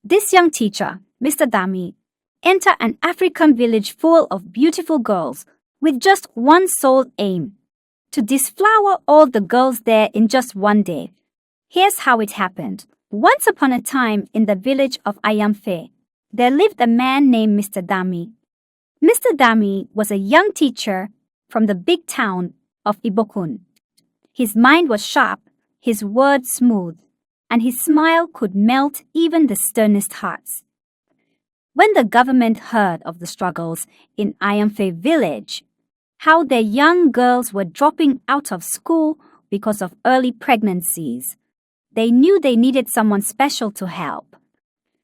This young teacher, Mr. Dami, entered an African village full of beautiful girls with just one sole aim: to deflower all the girls there in just one day. Here's how it happened. Once upon a time in the village of Ayanfe, there lived a man named Mr. Dami. Mr. Dami was a young teacher from the big town of Ibokun. His mind was sharp, his words smooth, and his smile could melt even the sternest hearts. When the government heard of the struggles in Ayanfe village, how their young girls were dropping out of school because of early pregnancies, they knew they needed someone special to help.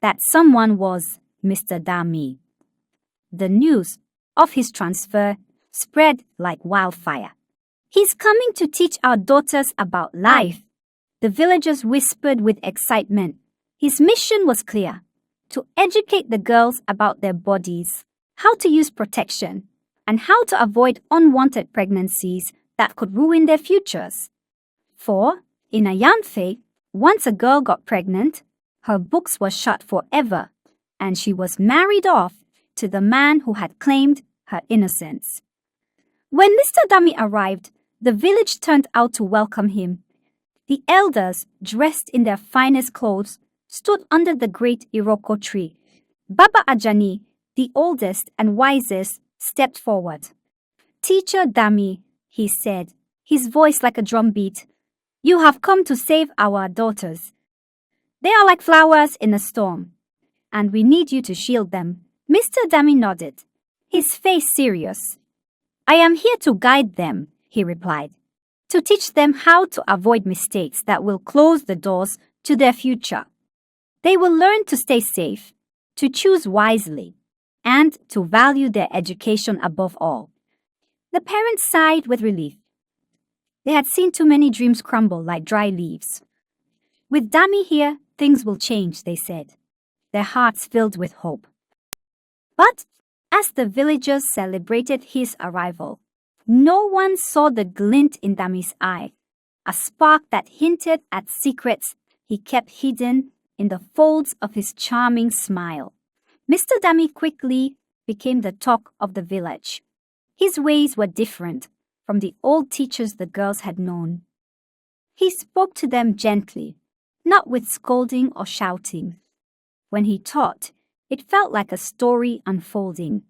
That someone was Mr. Dami. The news of his transfer spread like wildfire. "He's coming to teach our daughters about life," the villagers whispered with excitement. His mission was clear: to educate the girls about their bodies, how to use protection, and how to avoid unwanted pregnancies that could ruin their futures. For, in Ayanfe, once a girl got pregnant, her books were shut forever, and she was married off to the man who had claimed her innocence. When Mr. Dami arrived, the village turned out to welcome him. The elders, dressed in their finest clothes, stood under the great Iroko tree. Baba Ajani, the oldest and wisest, stepped forward. "Teacher Dami," he said, his voice like a drumbeat, "you have come to save our daughters. They are like flowers in a storm, and we need you to shield them." Mr. Dami nodded, his face serious. "I am here to guide them," he replied, "to teach them how to avoid mistakes that will close the doors to their future. They will learn to stay safe, to choose wisely, and to value their education above all." The parents sighed with relief. They had seen too many dreams crumble like dry leaves. "With Dami here, things will change," they said, their hearts filled with hope. But as the villagers celebrated his arrival, no one saw the glint in Dami's eye, a spark that hinted at secrets he kept hidden in the folds of his charming smile. Mr. Dami quickly became the talk of the village. His ways were different from the old teachers the girls had known. He spoke to them gently, not with scolding or shouting. When he taught, it felt like a story unfolding,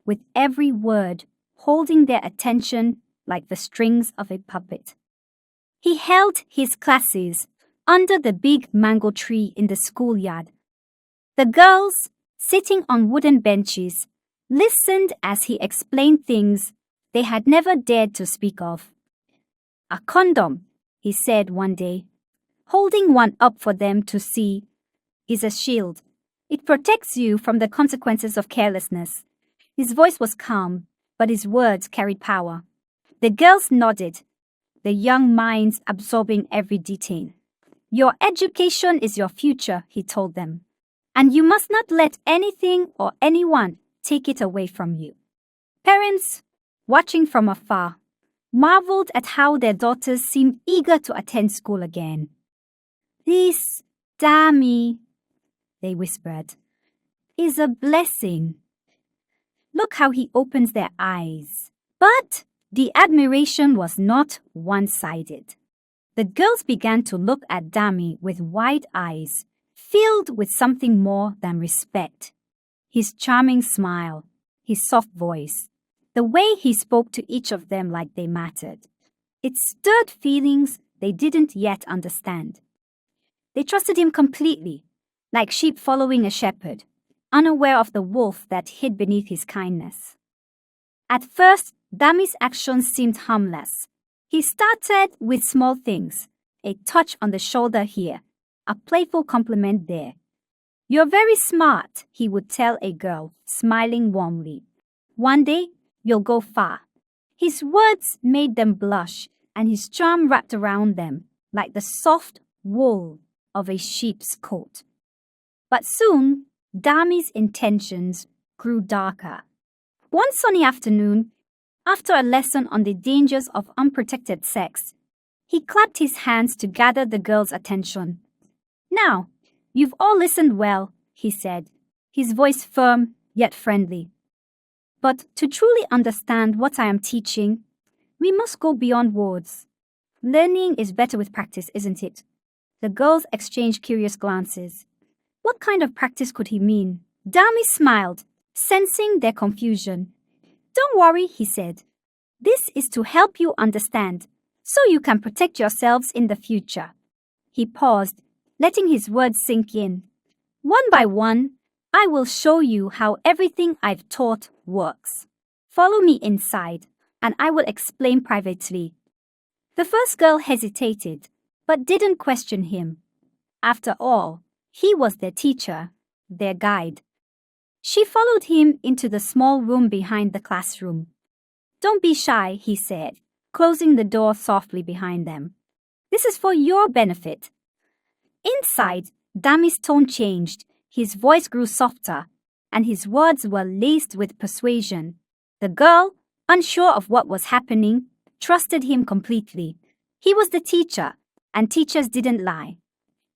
with every word holding their attention like the strings of a puppet. He held his classes under the big mango tree in the schoolyard. The girls, sitting on wooden benches, listened as he explained things they had never dared to speak of. "A condom," he said one day, holding one up for them to see, "is a shield. It protects you from the consequences of carelessness." His voice was calm, but his words carried power. The girls nodded, their young minds absorbing every detail. "Your education is your future," he told them, "and you must not let anything or anyone take it away from you." Parents, watching from afar, marveled at how their daughters seemed eager to attend school again. "This Dami," they whispered, "is a blessing. Look how he opens their eyes." But the admiration was not one-sided. The girls began to look at Dami with wide eyes, filled with something more than respect. His charming smile, his soft voice, the way he spoke to each of them like they mattered. It stirred feelings they didn't yet understand. They trusted him completely, like sheep following a shepherd, unaware of the wolf that hid beneath his kindness. At first, Dami's actions seemed harmless. He started with small things, a touch on the shoulder here, a playful compliment there. "You're very smart," he would tell a girl, smiling warmly. "One day, you'll go far." His words made them blush, and his charm wrapped around them like the soft wool of a sheep's coat. But soon, Dami's intentions grew darker. One sunny afternoon, after a lesson on the dangers of unprotected sex, he clapped his hands to gather the girls' attention. "Now, you've all listened well. he said, his voice firm yet friendly. But to truly understand what I am teaching, we must go beyond words. Learning is better with practice, isn't it? The girls exchanged curious glances. What kind of practice could he mean? Dami smiled, sensing their confusion. Don't worry, he said. This is to help you understand, so you can protect yourselves in the future. He paused, letting his words sink in. One by one, I will show you how everything I've taught works. Follow me inside, and I will explain privately. The first girl hesitated, but didn't question him. After all, he was their teacher, their guide. She followed him into the small room behind the classroom. Don't be shy, he said, closing the door softly behind them. This is for your benefit. Inside, Dami's tone changed. His voice grew softer, and his words were laced with persuasion. The girl, unsure of what was happening, trusted him completely. He was the teacher, and teachers didn't lie.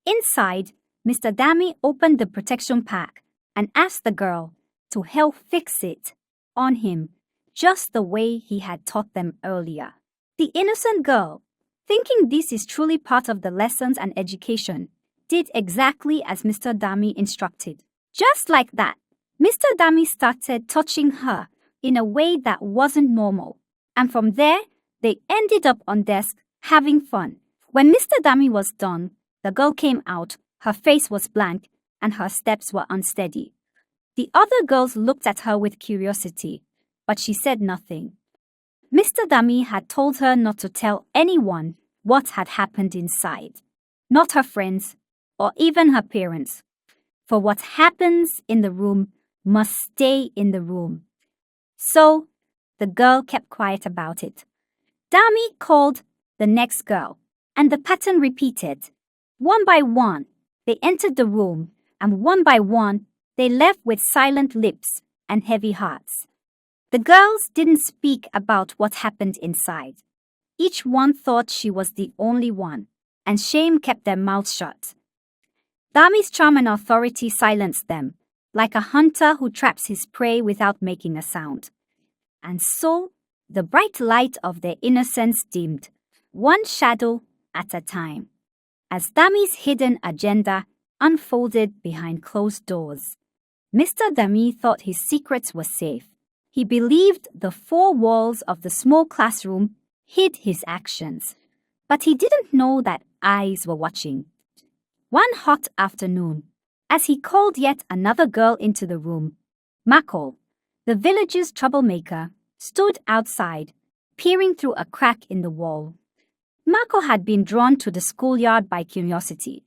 Inside, Mr. Dami opened the protection pack and asked the girl to help fix it on him, just the way he had taught them earlier. The innocent girl, thinking this is truly part of the lessons and education, did exactly as Mr. Dami instructed. Just like that, Mr. Dami started touching her in a way that wasn't normal. And from there, they ended up on desk having fun. When Mr. Dami was done, the girl came out, her face was blank, and her steps were unsteady. The other girls looked at her with curiosity, but she said nothing. Mr. Dami had told her not to tell anyone what had happened inside, not her friends, or even her parents. For what happens in the room must stay in the room. So, the girl kept quiet about it. Dami called the next girl, and the pattern repeated. One by one, they entered the room, and one by one, they left with silent lips and heavy hearts. The girls didn't speak about what happened inside. Each one thought she was the only one, and shame kept their mouths shut. Dami's charm and authority silenced them, like a hunter who traps his prey without making a sound. And so, the bright light of their innocence dimmed, one shadow at a time, as Dami's hidden agenda unfolded behind closed doors. Mr. Dami thought his secrets were safe. He believed the four walls of the small classroom hid his actions, but he didn't know that eyes were watching. One hot afternoon, as he called yet another girl into the room, Mako, the village's troublemaker, stood outside, peering through a crack in the wall. Mako had been drawn to the schoolyard by curiosity.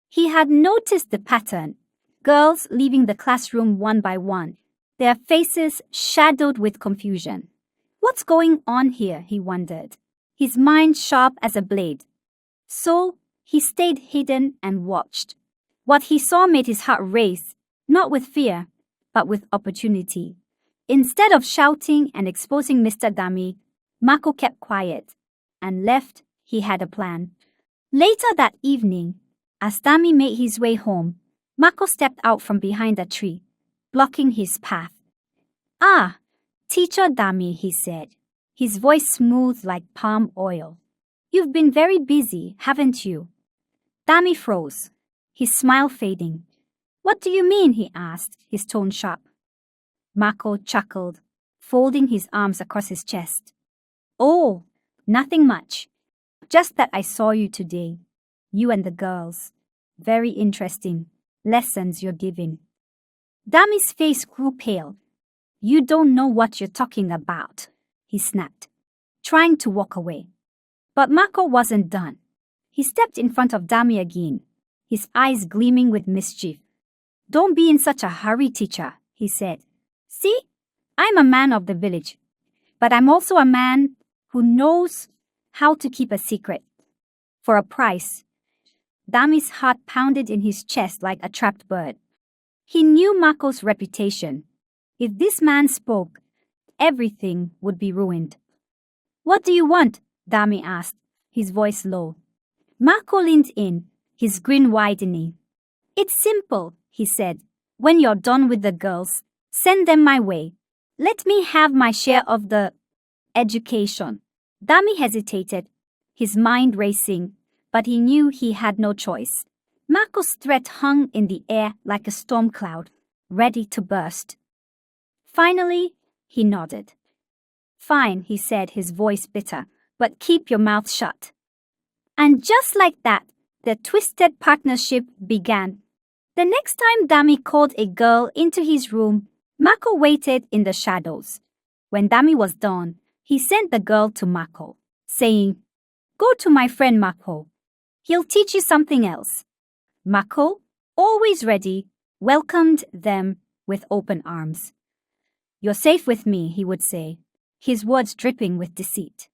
He had noticed the pattern, girls leaving the classroom one by one, their faces shadowed with confusion. What's going on here, he wondered, his mind sharp as a blade. So, he stayed hidden and watched. What he saw made his heart race, not with fear, but with opportunity. Instead of shouting and exposing Mr. Dami, Mako kept quiet, and left he had a plan. Later that evening, as Dami made his way home, Mako stepped out from behind a tree, blocking his path. Ah, Teacher Dami, he said, his voice smooth like palm oil. You've been very busy, haven't you? Dami froze, his smile fading. What do you mean? He asked, his tone sharp. Mako chuckled, folding his arms across his chest. Oh, nothing much. Just that I saw you today. You and the girls. Very interesting. Lessons you're giving. Dami's face grew pale. You don't know what you're talking about, he snapped, trying to walk away. But Mako wasn't done. He stepped in front of Dami again, his eyes gleaming with mischief. Don't be in such a hurry, teacher, he said. See, I'm a man of the village, but I'm also a man who knows how to keep a secret. For a price. Dami's heart pounded in his chest like a trapped bird. He knew Mako's reputation. If this man spoke, everything would be ruined. What do you want? Dami asked, his voice low. Mako leaned in, his grin widening. It's simple, he said, When you're done with the girls, send them my way. Let me have my share of the education." Dami hesitated, his mind racing, but he knew he had no choice. Mako's threat hung in the air like a storm cloud, ready to burst. Finally, he nodded. "Fine," he said, his voice bitter, "but keep your mouth shut." And just like that, the twisted partnership began. The next time Dami called a girl into his room, Mako waited in the shadows. When Dami was done, he sent the girl to Mako, saying, "Go to my friend Mako. He'll teach you something else." Mako, always ready, welcomed them with open arms. "You're safe with me," he would say, his words dripping with deceit.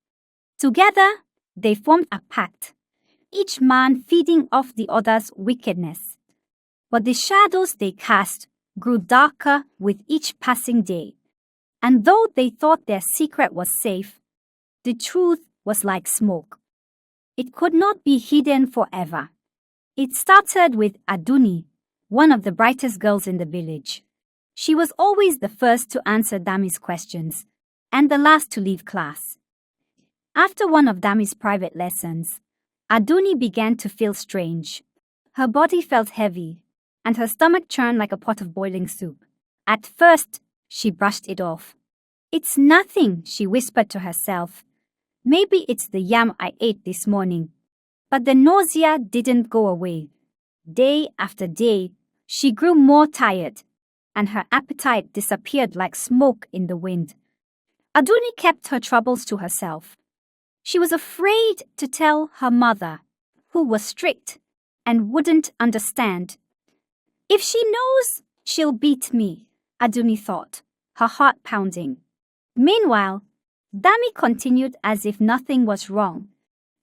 Together, they formed a pact, each man feeding off the other's wickedness. But the shadows they cast grew darker with each passing day, and though they thought their secret was safe, the truth was like smoke. It could not be hidden forever. It started with Aduni, one of the brightest girls in the village. She was always the first to answer Dami's questions, and the last to leave class. After one of Dami's private lessons, Aduni began to feel strange. Her body felt heavy, and her stomach churned like a pot of boiling soup. At first, she brushed it off. "It's nothing," she whispered to herself. "Maybe it's the yam I ate this morning." But the nausea didn't go away. Day after day, she grew more tired, and her appetite disappeared like smoke in the wind. Aduni kept her troubles to herself. She was afraid to tell her mother, who was strict and wouldn't understand. "If she knows, she'll beat me," Aduni thought, her heart pounding. Meanwhile, Dami continued as if nothing was wrong.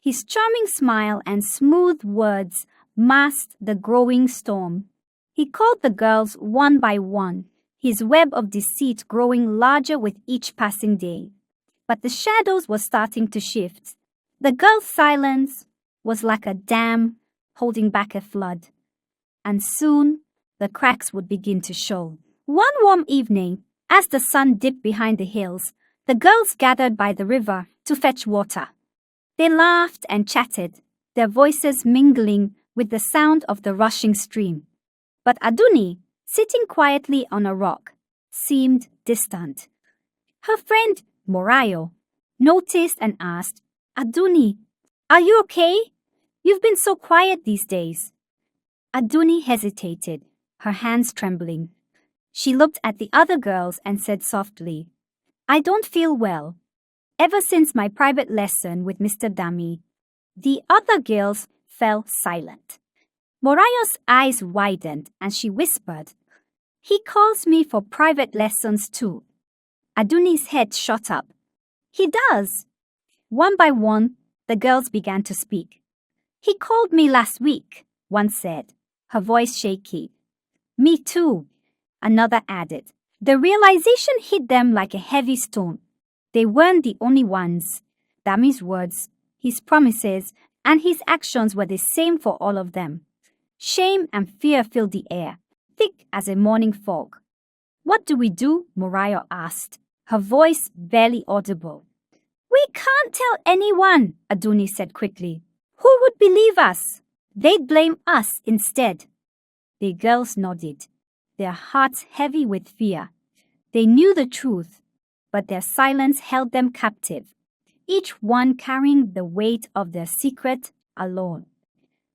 His charming smile and smooth words masked the growing storm. He called the girls one by one, his web of deceit growing larger with each passing day. But the shadows were starting to shift. The girls' silence was like a dam holding back a flood. And soon, the cracks would begin to show. One warm evening, as the sun dipped behind the hills, the girls gathered by the river to fetch water. They laughed and chatted, their voices mingling with the sound of the rushing stream. But Aduni, sitting quietly on a rock, seemed distant. Her friend, Morayo, noticed and asked, "Aduni, are you okay? You've been so quiet these days." Aduni hesitated, her hands trembling. She looked at the other girls and said softly, "I don't feel well. Ever since my private lesson with Mr. Dami." The other girls fell silent. Morayo's eyes widened and she whispered, "He calls me for private lessons too." Aduni's head shot up. "He does." One by one, the girls began to speak. "He called me last week," one said, her voice shaky. "Me too," another added. The realization hit them like a heavy stone. They weren't the only ones. Dami's words, his promises, and his actions were the same for all of them. Shame and fear filled the air, thick as a morning fog. "What do we do?" Morayo asked, her voice barely audible. "We can't tell anyone," Aduni said quickly. "Who would believe us? They'd blame us instead." The girls nodded, their hearts heavy with fear. They knew the truth, but their silence held them captive, each one carrying the weight of their secret alone.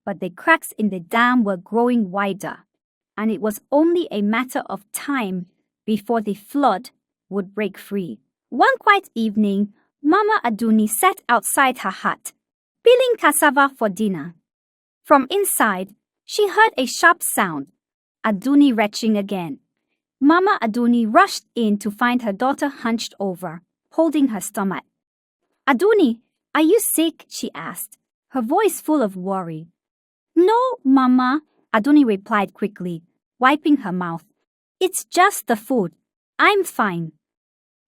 But the cracks in the dam were growing wider, and it was only a matter of time before the flood would break free. One quiet evening, Mama Aduni sat outside her hut, peeling cassava for dinner. From inside, she heard a sharp sound, Aduni retching again. Mama Aduni rushed in to find her daughter hunched over, holding her stomach. "Aduni, are you sick?" she asked, her voice full of worry. "No, Mama," Aduni replied quickly, wiping her mouth. "It's just the food. I'm fine."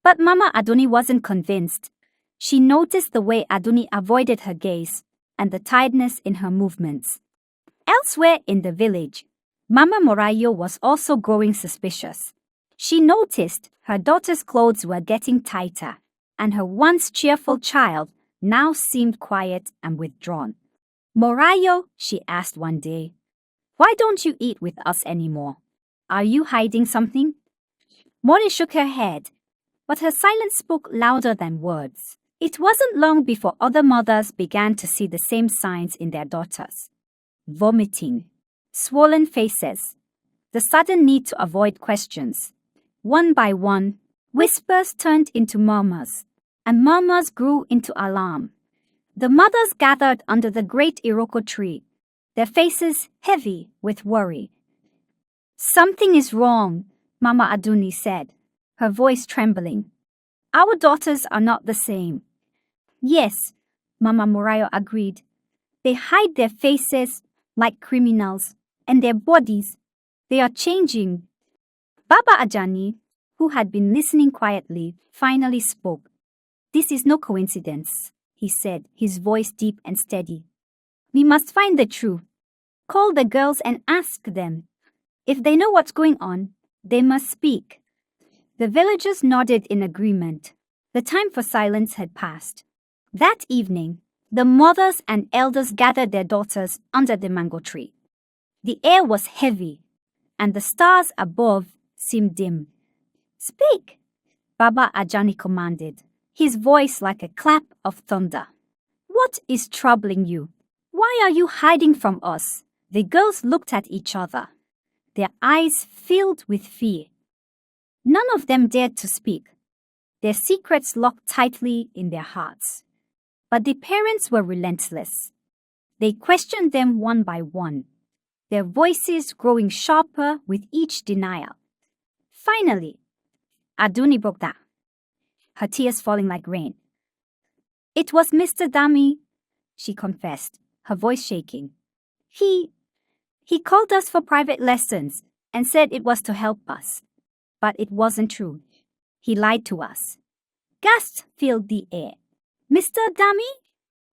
But Mama Aduni wasn't convinced. She noticed the way Aduni avoided her gaze and the tiredness in her movements. Elsewhere in the village, Mama Morayo was also growing suspicious. She noticed her daughter's clothes were getting tighter, and her once cheerful child now seemed quiet and withdrawn. Morayo, she asked one day, why don't you eat with us anymore? Are you hiding something? Mori shook her head, but her silence spoke louder than words. It wasn't long before other mothers began to see the same signs in their daughters. Vomiting, swollen faces, the sudden need to avoid questions. One by one, whispers turned into murmurs, and murmurs grew into alarm. The mothers gathered under the great Iroko tree, their faces heavy with worry. Something is wrong, Mama Aduni said, her voice trembling. Our daughters are not the same. Yes, Mama Morayo agreed. They hide their faces like criminals, and their bodies, they are changing. Baba Ajani, who had been listening quietly, finally spoke. This is no coincidence, he said, his voice deep and steady. We must find the truth. Call the girls and ask them. If they know what's going on, they must speak. The villagers nodded in agreement. The time for silence had passed. That evening, the mothers and elders gathered their daughters under the mango tree. The air was heavy, and the stars above seemed dim. Speak, Baba Ajani commanded, his voice like a clap of thunder. What is troubling you? Why are you hiding from us? The girls looked at each other, their eyes filled with fear. None of them dared to speak, their secrets locked tightly in their hearts. But the parents were relentless. They questioned them one by one, their voices growing sharper with each denial. Finally, Aduni broke down, her tears falling like rain. It was Mr. Dami, she confessed, her voice shaking. He called us for private lessons and said it was to help us. But it wasn't true. He lied to us. Gasps filled the air. Mr. Dami?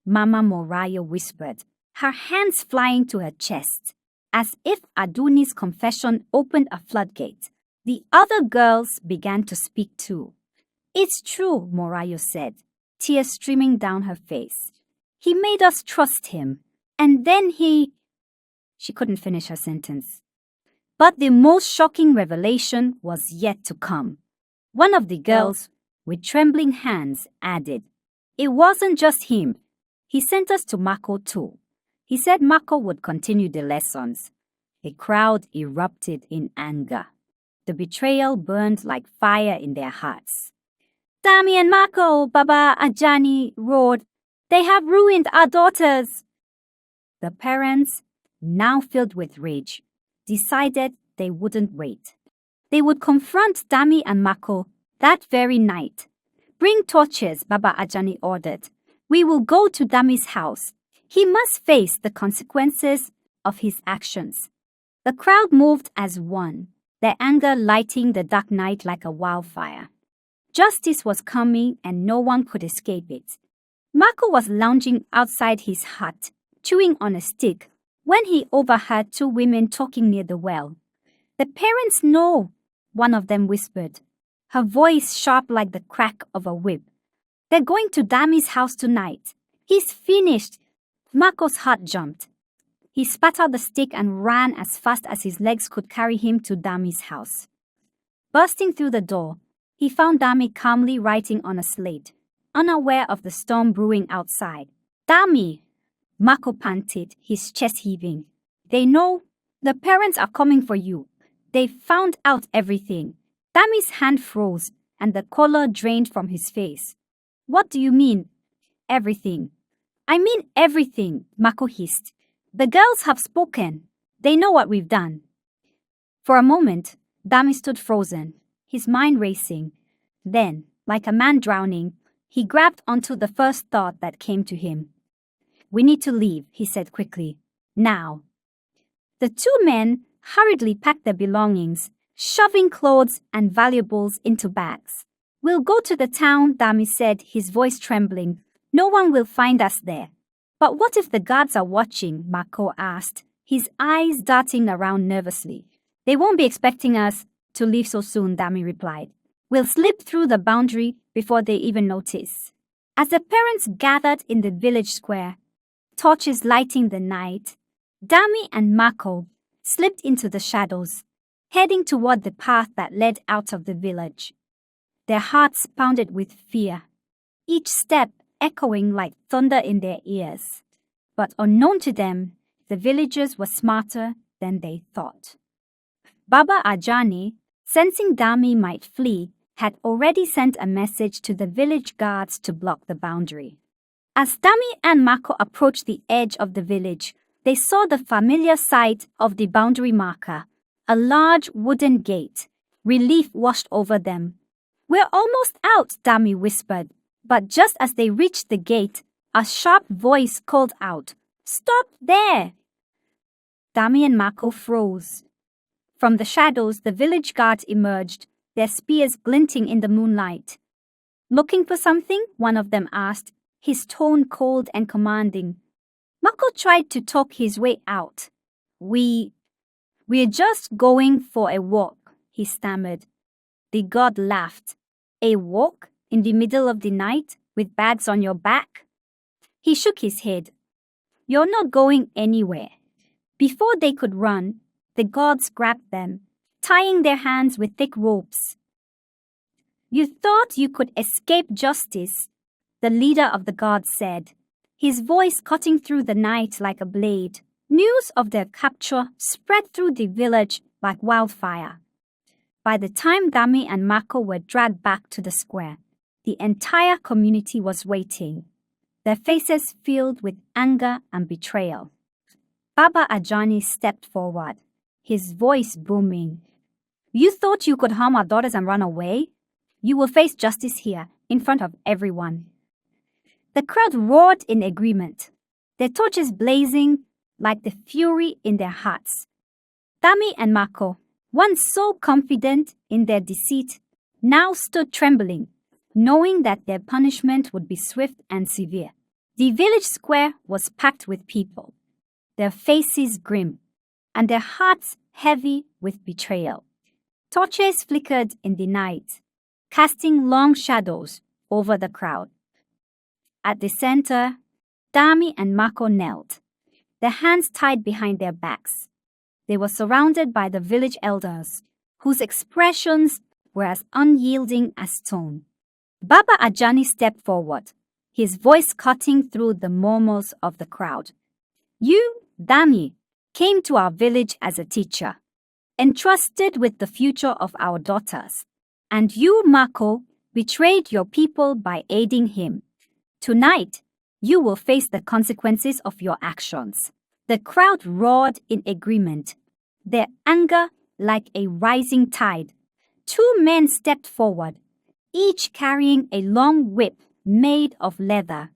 Mama Morayo whispered, her hands flying to her chest, as if Aduni's confession opened a floodgate. The other girls began to speak too. It's true, Morayo said, tears streaming down her face. He made us trust him, and then She couldn't finish her sentence. But the most shocking revelation was yet to come. One of the girls, with trembling hands, added, It wasn't just him. He sent us to Mako too. He said Mako would continue the lessons. A crowd erupted in anger. The betrayal burned like fire in their hearts. Dami and Mako, Baba Ajani roared. They have ruined our daughters. The parents, now filled with rage, decided they wouldn't wait. They would confront Dami and Mako that very night. Bring torches, Baba Ajani ordered. We will go to Dami's house. He must face the consequences of his actions. The crowd moved as one, their anger lighting the dark night like a wildfire. Justice was coming and no one could escape it. Mako was lounging outside his hut, chewing on a stick, when he overheard two women talking near the well. The parents know, one of them whispered, her voice sharp like the crack of a whip. They're going to Dami's house tonight. He's finished. Mako's heart jumped. He spat out the stick and ran as fast as his legs could carry him to Dami's house. Bursting through the door, he found Dami calmly writing on a slate, unaware of the storm brewing outside. Dami! Mako panted, his chest heaving. They know. The parents are coming for you. They found out everything. Dami's hand froze, and the color drained from his face. What do you mean, everything? I mean everything, Mako hissed. The girls have spoken. They know what we've done. For a moment, Dami stood frozen, his mind racing. Then, like a man drowning, he grabbed onto the first thought that came to him. We need to leave, he said quickly. Now. The two men hurriedly packed their belongings, shoving clothes and valuables into bags. We'll go to the town, Dami said, his voice trembling. No one will find us there. But what if the guards are watching? Mako asked, his eyes darting around nervously. "They won't be expecting us to leave so soon," Dami replied. "We'll slip through the boundary before they even notice." As the parents gathered in the village square, torches lighting the night, Dami and Mako slipped into the shadows, heading toward the path that led out of the village. Their hearts pounded with fear, each step echoing like thunder in their ears. But unknown to them, the villagers were smarter than they thought. Baba Ajani, sensing Dami might flee, had already sent a message to the village guards to block the boundary. As Dami and Mako approached the edge of the village, they saw the familiar sight of the boundary marker, a large wooden gate. Relief washed over them. "We're almost out," Dami whispered. But just as they reached the gate, a sharp voice called out, "Stop there!" Dami and Mako froze. From the shadows, the village guards emerged, their spears glinting in the moonlight. "Looking for something?" one of them asked, his tone cold and commanding. Mako tried to talk his way out. We're just going for a walk," he stammered. The god laughed. "A walk? In the middle of the night? With bags on your back?" He shook his head. "You're not going anywhere." Before they could run, the gods grabbed them, tying their hands with thick ropes. "You thought you could escape justice," the leader of the gods said, his voice cutting through the night like a blade. News of their capture spread through the village like wildfire. By the time Dami and Mako were dragged back to the square, the entire community was waiting, their faces filled with anger and betrayal. Baba Ajani stepped forward, his voice booming. "You thought you could harm our daughters and run away? You will face justice here, in front of everyone." The crowd roared in agreement, their torches blazing like the fury in their hearts. Dami and Mako, once so confident in their deceit, now stood trembling, knowing that their punishment would be swift and severe. The village square was packed with people, their faces grim, and their hearts heavy with betrayal. Torches flickered in the night, casting long shadows over the crowd. At the center, Dami and Mako knelt, their hands tied behind their backs. They were surrounded by the village elders, whose expressions were as unyielding as stone. Baba Ajani stepped forward, his voice cutting through the murmurs of the crowd. "You, Dami, came to our village as a teacher, entrusted with the future of our daughters. And you, Mako, betrayed your people by aiding him. Tonight, you will face the consequences of your actions." The crowd roared in agreement, their anger like a rising tide. Two men stepped forward, each carrying a long whip made of leather.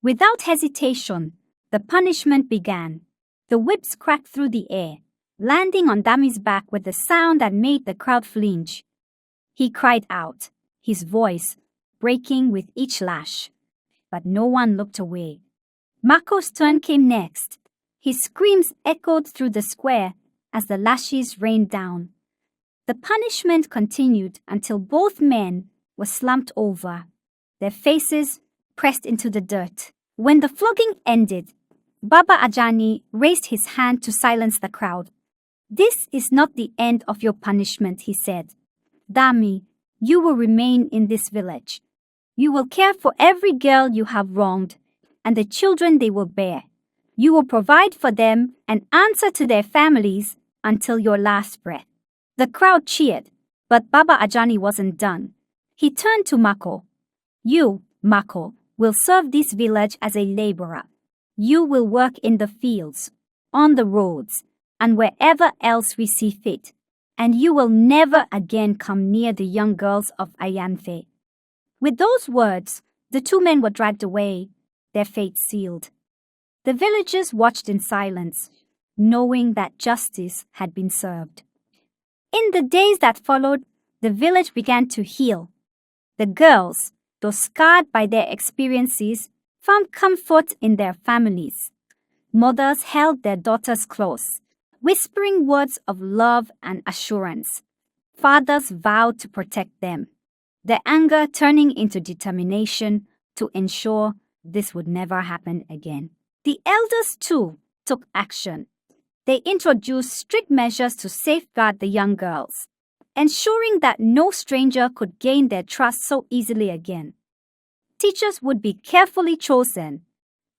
Without hesitation, the punishment began. The whips cracked through the air, landing on Dami's back with a sound that made the crowd flinch. He cried out, his voice breaking with each lash. But no one looked away. Mako's turn came next. His screams echoed through the square as the lashes rained down. The punishment continued until both men were slumped over, their faces pressed into the dirt. When the flogging ended, Baba Ajani raised his hand to silence the crowd. "This is not the end of your punishment," he said. "Dami, you will remain in this village. You will care for every girl you have wronged and the children they will bear. You will provide for them and answer to their families until your last breath." The crowd cheered, but Baba Ajani wasn't done. He turned to Mako. "You, Mako, will serve this village as a laborer. You will work in the fields, on the roads, and wherever else we see fit. And you will never again come near the young girls of Ayanfe." With those words, the two men were dragged away, their fate sealed. The villagers watched in silence, knowing that justice had been served. In the days that followed, the village began to heal. The girls, though scarred by their experiences, found comfort in their families. Mothers held their daughters close, whispering words of love and assurance. Fathers vowed to protect them, their anger turning into determination to ensure this would never happen again. The elders, too, took action. They introduced strict measures to safeguard the young girls, ensuring that no stranger could gain their trust so easily again. Teachers would be carefully chosen,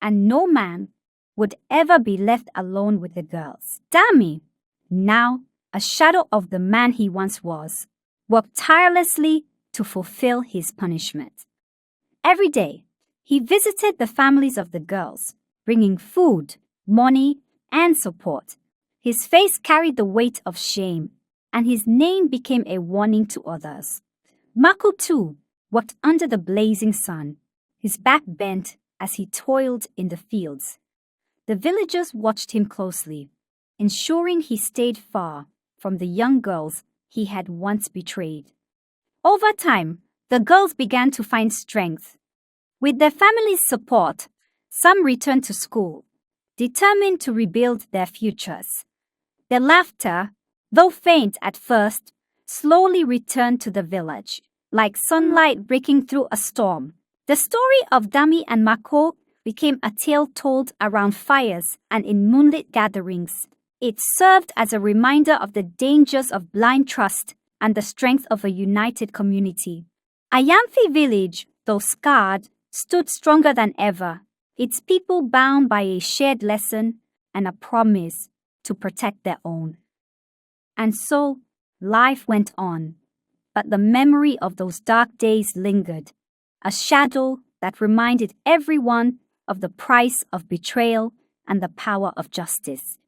and no man would ever be left alone with the girls. Dami, now a shadow of the man he once was, worked tirelessly to fulfill his punishment. Every day, he visited the families of the girls, bringing food, money, and support. His face carried the weight of shame, and his name became a warning to others. Mako, too, worked under the blazing sun, his back bent as he toiled in the fields. The villagers watched him closely, ensuring he stayed far from the young girls he had once betrayed. Over time, the girls began to find strength. With their family's support, some returned to school, determined to rebuild their futures. Their laughter, though faint at first, slowly returned to the village, like sunlight breaking through a storm. The story of Dami and Mako became a tale told around fires and in moonlit gatherings. It served as a reminder of the dangers of blind trust and the strength of a united community. Ayanfe village, though scarred, stood stronger than ever, its people bound by a shared lesson and a promise to protect their own. And so, life went on, but the memory of those dark days lingered, a shadow that reminded everyone of the price of betrayal and the power of justice.